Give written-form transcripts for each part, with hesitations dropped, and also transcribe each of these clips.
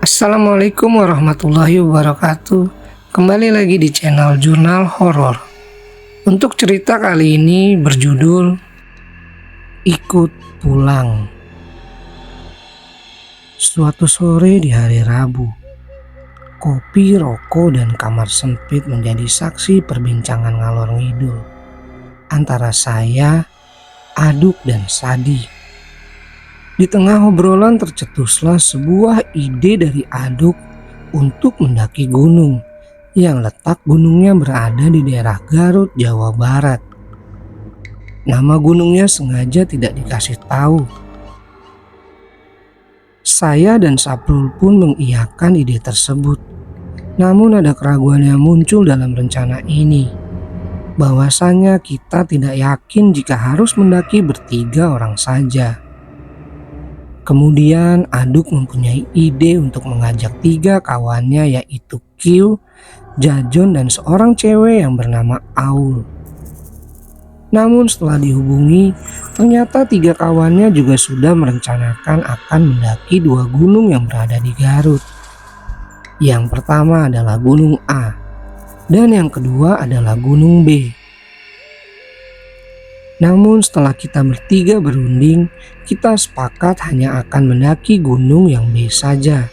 Assalamualaikum warahmatullahi wabarakatuh. Kembali lagi di channel Jurnal Horor. Untuk cerita kali ini berjudul Ikut Pulang. Suatu sore di hari Rabu, kopi, rokok, dan kamar sempit menjadi saksi perbincangan ngalor ngidul antara saya, Aduk, dan Sadi. Di tengah obrolan tercetuslah sebuah ide dari Aduk untuk mendaki gunung yang letak gunungnya berada di daerah Garut, Jawa Barat. Nama gunungnya sengaja tidak dikasih tahu. Saya dan Saprul pun mengiyakan ide tersebut. Namun ada keraguan yang muncul dalam rencana ini. Bahwasanya kita tidak yakin jika harus mendaki bertiga orang saja. Kemudian Aduk mempunyai ide untuk mengajak tiga kawannya, yaitu Q, Jajon, dan seorang cewek yang bernama Aul. Namun setelah dihubungi, ternyata tiga kawannya juga sudah merencanakan akan mendaki dua gunung yang berada di Garut. Yang pertama adalah Gunung A, dan yang kedua adalah Gunung B. Namun setelah kita bertiga berunding, kita sepakat hanya akan mendaki gunung yang B saja.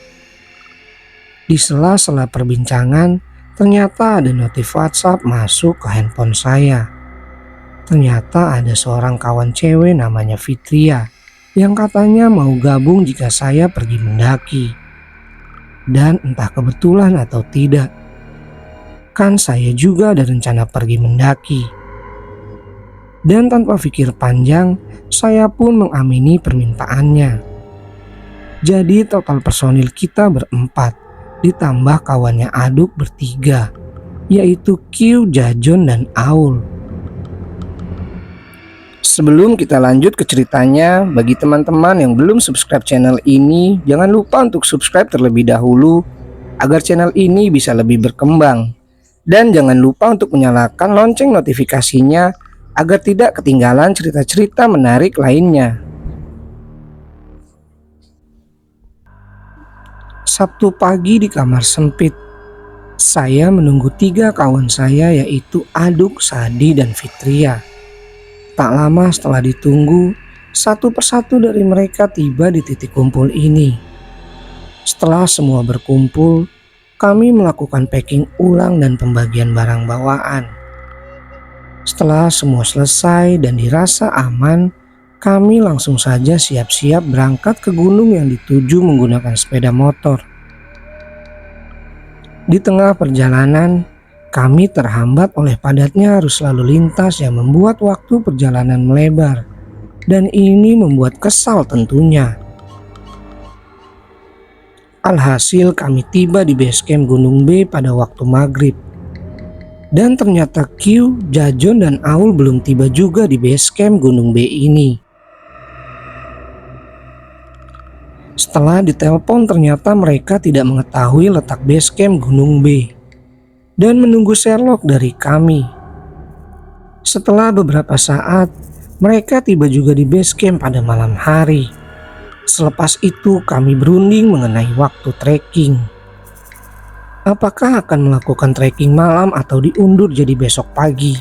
Di sela-sela perbincangan, ternyata ada notif WhatsApp masuk ke handphone saya. Ternyata ada seorang kawan cewek namanya Fitria yang katanya mau gabung jika saya pergi mendaki. Dan entah kebetulan atau tidak, kan saya juga ada rencana pergi mendaki. Dan tanpa pikir panjang, saya pun mengamini permintaannya. Jadi total personil kita berempat, ditambah kawannya Aduk bertiga, yaitu Q, Jajon, dan Aul. Sebelum kita lanjut ke ceritanya, bagi teman-teman yang belum subscribe channel ini, jangan lupa untuk subscribe terlebih dahulu agar channel ini bisa lebih berkembang. Dan jangan lupa untuk menyalakan lonceng notifikasinya agar tidak ketinggalan cerita-cerita menarik lainnya. Sabtu pagi di kamar sempit, saya menunggu tiga kawan saya, yaitu Aduk, Sadi, dan Fitria. Tak lama setelah ditunggu, satu persatu dari mereka tiba di titik kumpul ini. Setelah semua berkumpul, kami melakukan packing ulang dan pembagian barang bawaan. Setelah semua selesai dan dirasa aman, kami langsung saja siap-siap berangkat ke gunung yang dituju menggunakan sepeda motor. Di tengah perjalanan, kami terhambat oleh padatnya arus lalu lintas yang membuat waktu perjalanan melebar. Dan ini membuat kesal tentunya. Alhasil kami tiba di base camp Gunung B pada waktu maghrib. Dan ternyata Q, Jajon, dan Aul belum tiba juga di base camp Gunung B ini. Setelah ditelepon, ternyata mereka tidak mengetahui letak base camp Gunung B dan menunggu Sherlock dari kami. Setelah beberapa saat, mereka tiba juga di base camp pada malam hari. Selepas itu kami berunding mengenai waktu trekking. Apakah akan melakukan trekking malam atau diundur jadi besok pagi?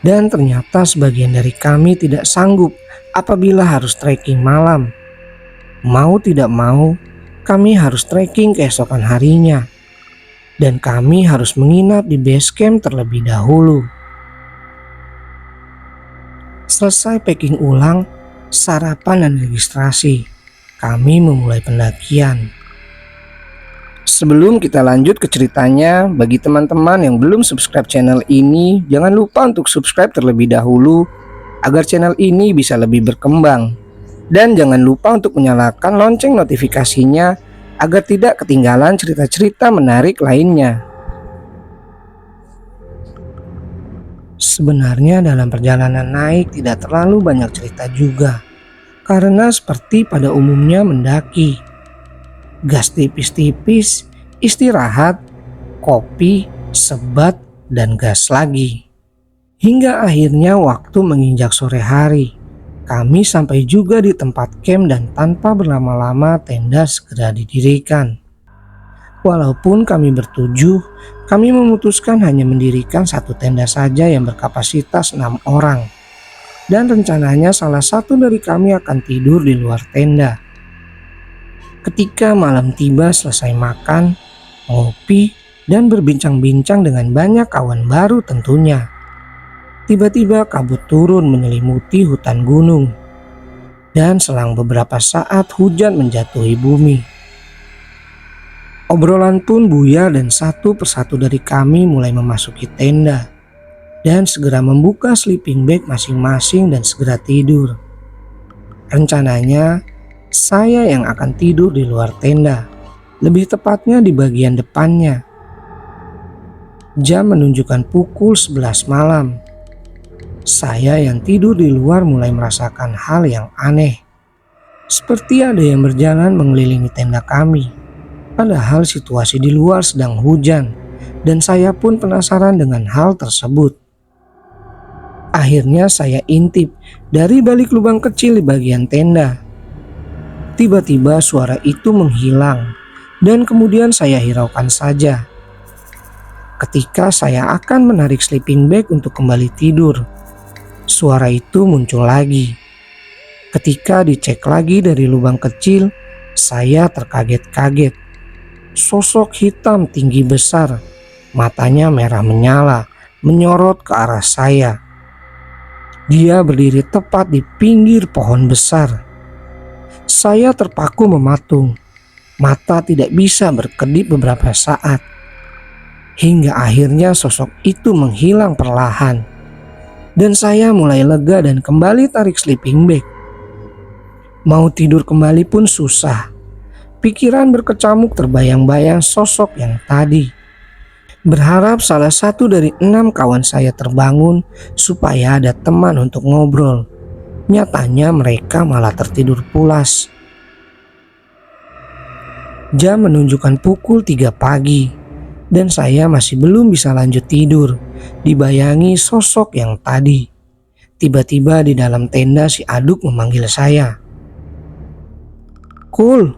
Dan ternyata sebagian dari kami tidak sanggup apabila harus trekking malam. Mau tidak mau, kami harus trekking keesokan harinya. Dan kami harus menginap di base camp terlebih dahulu. Selesai packing ulang, sarapan dan registrasi, kami memulai pendakian. Sebelum kita lanjut ke ceritanya, bagi teman-teman yang belum subscribe channel ini, jangan lupa untuk subscribe terlebih dahulu agar channel ini bisa lebih berkembang. Dan jangan lupa untuk menyalakan lonceng notifikasinya agar tidak ketinggalan cerita-cerita menarik lainnya. Sebenarnya dalam perjalanan naik tidak terlalu banyak cerita juga, karena seperti pada umumnya mendaki, gas tipis-tipis, istirahat, kopi, sebat, dan gas lagi. Hingga akhirnya waktu menginjak sore hari, Kami sampai juga di tempat camp dan tanpa berlama-lama tenda segera didirikan. Walaupun kami bertujuh, kami memutuskan hanya mendirikan satu tenda saja yang berkapasitas 6 orang. Dan rencananya salah satu dari kami akan tidur di luar tenda. Ketika malam tiba, selesai makan, ngopi, dan berbincang-bincang dengan banyak kawan baru tentunya. Tiba-tiba kabut turun menyelimuti hutan gunung. Dan selang beberapa saat hujan menjatuhi bumi. Obrolan pun buyar dan satu persatu dari kami mulai memasuki tenda dan segera membuka sleeping bag masing-masing dan segera tidur. Rencananya saya yang akan tidur di luar tenda, lebih tepatnya di bagian depannya. Jam menunjukkan pukul 11 malam. Saya yang tidur di luar mulai merasakan hal yang aneh. Seperti ada yang berjalan mengelilingi tenda kami. Padahal situasi di luar sedang hujan dan saya pun penasaran dengan hal tersebut. Akhirnya saya intip dari balik lubang kecil di bagian tenda. Tiba-tiba suara itu menghilang dan kemudian saya hiraukan saja. Ketika saya akan menarik sleeping bag untuk kembali tidur, suara itu muncul lagi. Ketika dicek lagi dari lubang kecil, saya terkaget-kaget. Sosok hitam tinggi besar, matanya merah menyala, menyorot ke arah saya. Dia berdiri tepat di pinggir pohon besar. Saya terpaku mematung, mata tidak bisa berkedip beberapa saat. Hingga akhirnya sosok itu menghilang perlahan. Dan saya mulai lega dan kembali tarik sleeping bag. Mau tidur kembali pun susah. Pikiran berkecamuk terbayang-bayang sosok yang tadi. Berharap salah satu dari 6 kawan saya terbangun supaya ada teman untuk ngobrol. Nyatanya mereka malah tertidur pulas. Jam menunjukkan pukul 3 pagi dan saya masih belum bisa lanjut tidur. Dibayangi sosok yang tadi. Tiba-tiba di dalam tenda si Aduk memanggil saya. "Kul,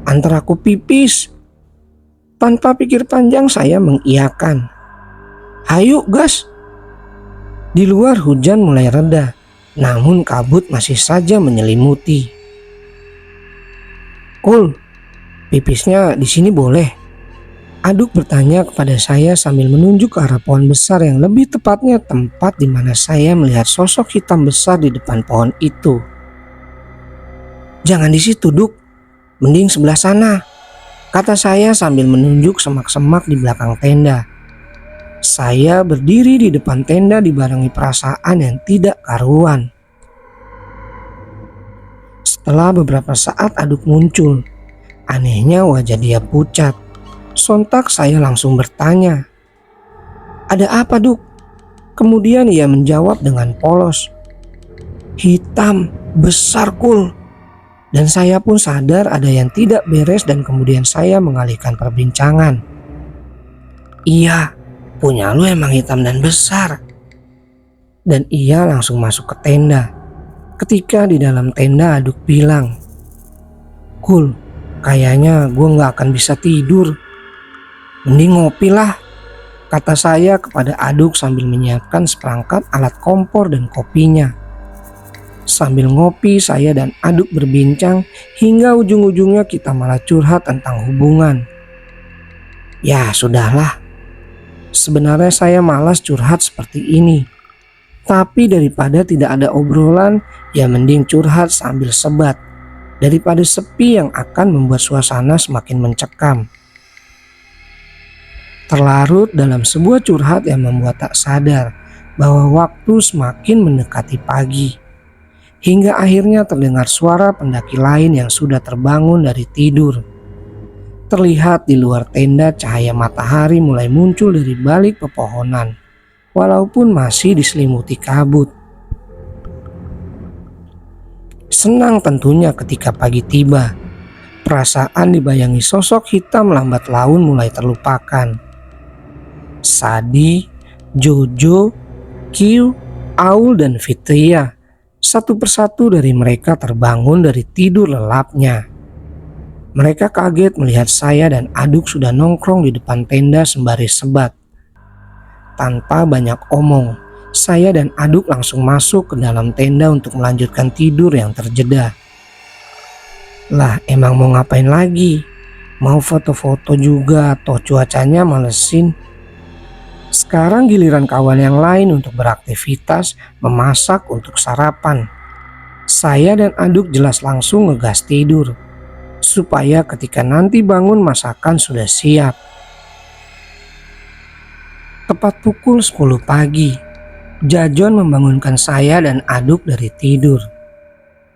antar aku pipis." Tanpa pikir panjang saya mengiyakan. "Hayu gas." Di luar hujan mulai reda, namun kabut masih saja menyelimuti. "Kul, pipisnya di sini boleh?" Aduk bertanya kepada saya sambil menunjuk ke arah pohon besar yang lebih tepatnya tempat di mana saya melihat sosok hitam besar di depan pohon itu. "Jangan di situ, Duk. Mending sebelah sana," kata saya sambil menunjuk semak-semak di belakang tenda. Saya berdiri di depan tenda dibarengi perasaan yang tidak karuan. Setelah beberapa saat Aduk muncul. Anehnya wajah dia pucat. Sontak saya langsung bertanya, "Ada apa, Duk?" Kemudian ia menjawab dengan polos, "Hitam, besar, Kul." Dan saya pun sadar ada yang tidak beres dan kemudian saya mengalihkan perbincangan. "Iya, punya lu emang hitam dan besar." Dan ia langsung masuk ke tenda. Ketika di dalam tenda Aduk bilang, "Kul, kayaknya gue gak akan bisa tidur. Mending ngopi lah," kata saya kepada Aduk sambil menyiapkan seperangkat alat kompor dan kopinya. Sambil ngopi saya dan Aduk berbincang hingga ujung-ujungnya kita malah curhat tentang hubungan. Ya sudahlah, sebenarnya saya malas curhat seperti ini. Tapi daripada tidak ada obrolan, ya mending curhat sambil sebat. Daripada sepi yang akan membuat suasana semakin mencekam. Terlarut dalam sebuah curhat yang membuat tak sadar bahwa waktu semakin mendekati pagi. Hingga akhirnya terdengar suara pendaki lain yang sudah terbangun dari tidur. Terlihat di luar tenda cahaya matahari mulai muncul dari balik pepohonan, walaupun masih diselimuti kabut. Senang tentunya ketika pagi tiba. Perasaan dibayangi sosok hitam lambat laun mulai terlupakan. Sadi, Jojo, Q, Aul dan Fitria Satu persatu dari mereka terbangun dari tidur lelapnya. Mereka kaget melihat saya dan Aduk sudah nongkrong di depan tenda sembari sebat. Tanpa banyak omong, saya dan Aduk langsung masuk ke dalam tenda untuk melanjutkan tidur yang terjeda. Lah, emang mau ngapain lagi? Mau foto-foto juga atau cuacanya malesin? Sekarang giliran kawan yang lain untuk beraktivitas, memasak untuk sarapan. Saya dan Aduk jelas langsung ngegas tidur, supaya ketika nanti bangun masakan sudah siap. Tepat pukul 10 pagi, Jajon membangunkan saya dan Aduk dari tidur.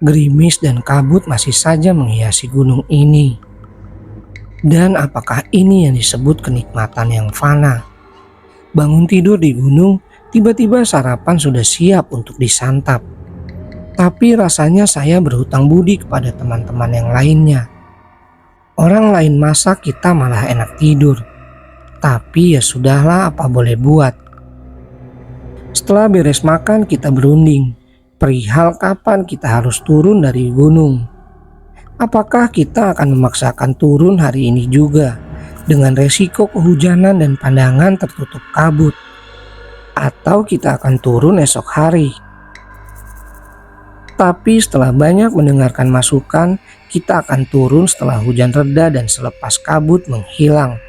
Gerimis dan kabut masih saja menghiasi gunung ini. Dan apakah ini yang disebut kenikmatan yang fana? Bangun tidur di gunung, tiba-tiba sarapan sudah siap untuk disantap. Tapi rasanya saya berhutang budi kepada teman-teman yang lainnya. Orang lain masak, kita malah enak tidur. Tapi ya sudahlah, apa boleh buat. Setelah beres makan, kita berunding perihal kapan kita harus turun dari gunung. Apakah kita akan memaksakan turun hari ini juga dengan resiko kehujanan dan pandangan tertutup kabut, atau kita akan turun esok hari? Tapi setelah banyak mendengarkan masukan, kita akan turun setelah hujan reda dan selepas kabut menghilang.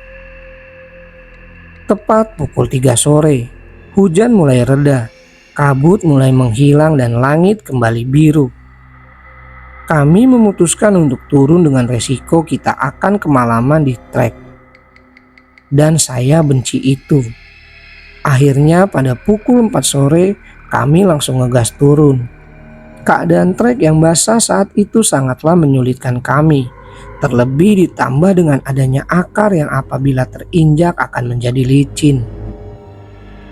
Tepat pukul 3 sore, hujan mulai reda, kabut mulai menghilang dan langit kembali biru. Kami memutuskan untuk turun dengan resiko kita akan kemalaman di trek. Dan saya benci itu. Akhirnya pada pukul 4 sore kami langsung ngegas turun. Keadaan trek yang basah saat itu sangatlah menyulitkan kami. Terlebih ditambah dengan adanya akar yang apabila terinjak akan menjadi licin.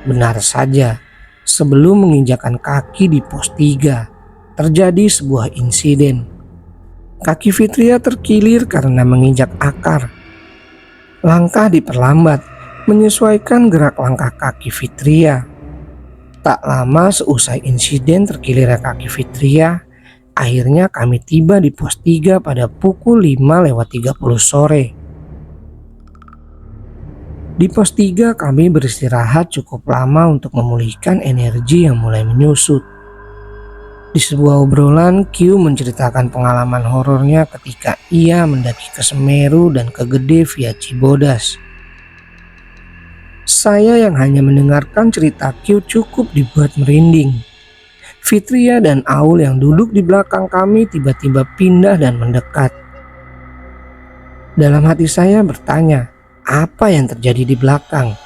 Benar saja, sebelum menginjakan kaki di pos 3, terjadi sebuah insiden. Kaki Fitria terkilir karena menginjak akar. Langkah diperlambat, menyesuaikan gerak langkah kaki Fitria. Tak lama seusai insiden terkilirnya kaki Fitria, akhirnya kami tiba di pos 3 pada pukul 5:30 sore. Di pos 3 kami beristirahat cukup lama untuk memulihkan energi yang mulai menyusut. Di sebuah obrolan, Q menceritakan pengalaman horornya ketika ia mendaki ke Semeru dan ke Gede via Cibodas. Saya yang hanya mendengarkan cerita Q cukup dibuat merinding. Fitria dan Aul yang duduk di belakang kami tiba-tiba pindah dan mendekat. Dalam hati saya bertanya, apa yang terjadi di belakang?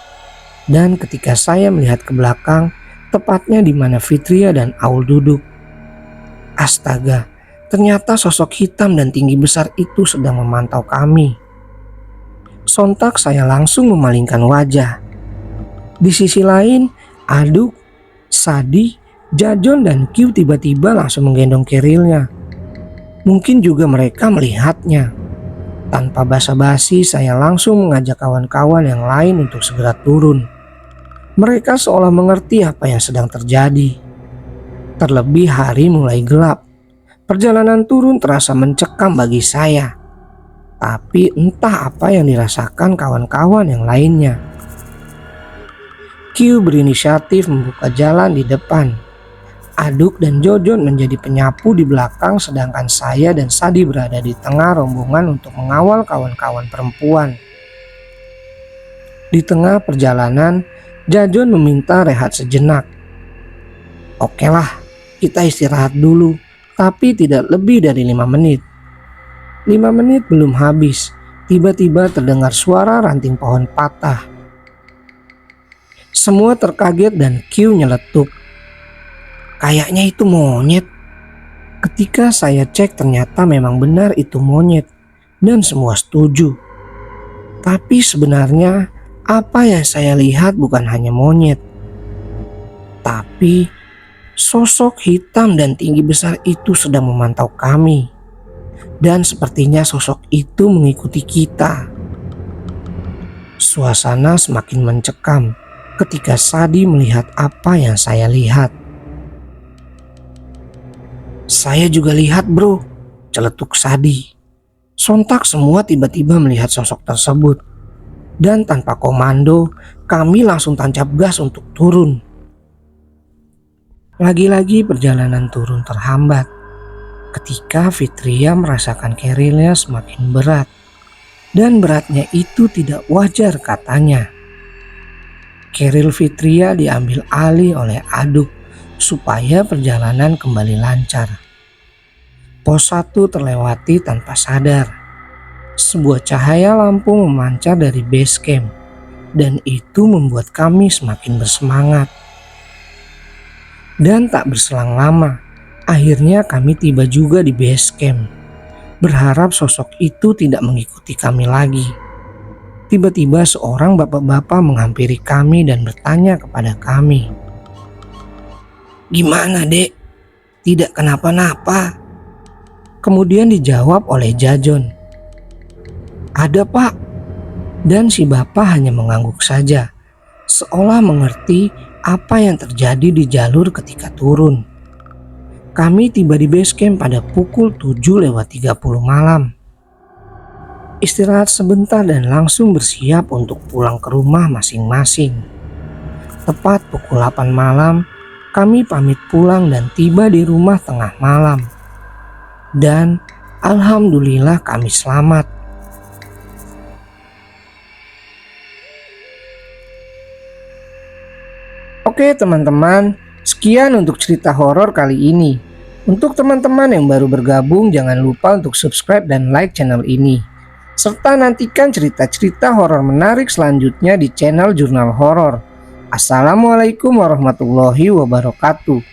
Dan ketika saya melihat ke belakang, tepatnya di mana Fitria dan Aul duduk. Astaga, ternyata sosok hitam dan tinggi besar itu sedang memantau kami. Sontak saya langsung memalingkan wajah. Di sisi lain, Aduk, Sadi, Jajon dan Q tiba-tiba langsung menggendong kerilnya. Mungkin juga mereka melihatnya. Tanpa basa-basi saya langsung mengajak kawan-kawan yang lain untuk segera turun. Mereka seolah mengerti apa yang sedang terjadi. Terlebih hari mulai gelap. Perjalanan turun terasa mencekam bagi saya. Tapi entah apa yang dirasakan kawan-kawan yang lainnya. Q berinisiatif membuka jalan di depan. Aduk dan Jojon menjadi penyapu di belakang, sedangkan saya dan Sadi berada di tengah rombongan untuk mengawal kawan-kawan perempuan. Di tengah perjalanan, Jajon meminta rehat sejenak. Oke lah, kita istirahat dulu, tapi tidak lebih dari 5 menit. 5 menit belum habis, tiba-tiba terdengar suara ranting pohon patah. Semua terkaget dan Q nyeletuk. Kayaknya itu monyet. Ketika saya cek ternyata memang benar itu monyet dan semua setuju. Tapi sebenarnya apa yang saya lihat bukan hanya monyet. Tapi sosok hitam dan tinggi besar itu sedang memantau kami. Dan sepertinya sosok itu mengikuti kita. Suasana semakin mencekam ketika Sadi melihat apa yang saya lihat. Saya juga lihat bro, celetuk Sadi. Sontak semua tiba-tiba melihat sosok tersebut. Dan tanpa komando, kami langsung tancap gas untuk turun. Lagi-lagi perjalanan turun terhambat. Ketika Fitria merasakan kerilnya semakin berat. Dan beratnya itu tidak wajar katanya. Keril Fitria diambil alih oleh Aduk supaya perjalanan kembali lancar. Pos 1 terlewati tanpa sadar. Sebuah cahaya lampu memancar dari base camp dan itu membuat kami semakin bersemangat. Dan tak berselang lama, akhirnya kami tiba juga di base camp. Berharap sosok itu tidak mengikuti kami lagi. Tiba-tiba seorang bapak-bapak menghampiri kami dan bertanya kepada kami. "Gimana dek? Tidak kenapa-napa?" Kemudian dijawab oleh Jajon. "Ada pak." Dan si bapak hanya mengangguk saja, seolah mengerti apa yang terjadi di jalur ketika turun. Kami tiba di base camp pada pukul 7:30 malam. Istirahat sebentar dan langsung bersiap untuk pulang ke rumah masing-masing. Tepat pukul 8 malam, kami pamit pulang dan tiba di rumah tengah malam. Dan alhamdulillah kami selamat. Oke teman-teman, sekian untuk cerita horor kali ini. Untuk teman-teman yang baru bergabung, jangan lupa untuk subscribe dan like channel ini. Serta nantikan cerita-cerita horor menarik selanjutnya di channel Jurnal Horor. Assalamualaikum warahmatullahi wabarakatuh.